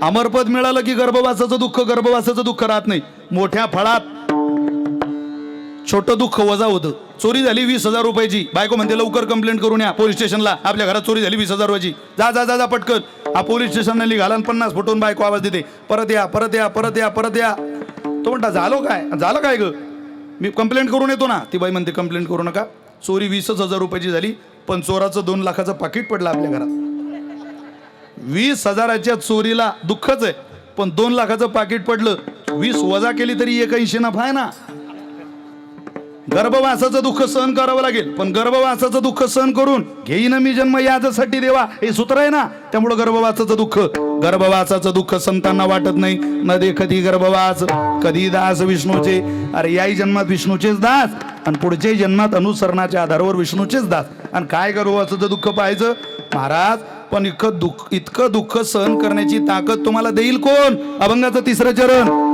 अमरपद मिळालं की गर्भवासाचं दुःख राहत नाही. मोठ्या फळात छोटं दुःख वजा होतं. चोरी झाली 20,000 रुपयाची, बायको म्हणते लवकर कंप्लेंट करून या पोलीस स्टेशनला, आपल्या घरात चोरी झाली 20,000 रुपयाची, जा जा जा जा पटकन. हा पोलीस स्टेशनला निघाला आणि 50 फुटून बायको आवाज देते, परत या परत या परत या परत या. तो म्हणता झालं काय ग, मी कंप्लेंट करून येतो ना. ती बाई म्हणते कंप्लेंट करू नका, चोरी 20,000 रुपयाची झाली, पण चोराचं 2 लाखाचं पाकिट पडलं आपल्या घरात. 20,000च्या चोरीला दुःखच आहे, पण 2 लाखाचं पाकिट पडलं, 20 वजा केली तरी 81 नफा आहे ना. गर्भवासाचं दुःख सहन करावं लागेल, पण गर्भवासाचं दुःख सहन करून घेईन मी जन्म याच्यासाठी देवा, हे सूत्र आहे ना. त्यामुळं गर्भवासाचं दुःख संतांना वाटत नाही. न देखती गर्भवास कधी दास विष्णूचे. अरे याही जन्मात विष्णूचेच दास आणि पुढच्याही जन्मात अनुसरणाच्या आधारावर विष्णूचेच दास. आणि काय गर्भवासाचं दुःख पाहायचं महाराज, पण इतकं दुःख सहन करण्याची ताकद तुम्हाला देईल कोण? अभंगाचं 3रं चरण.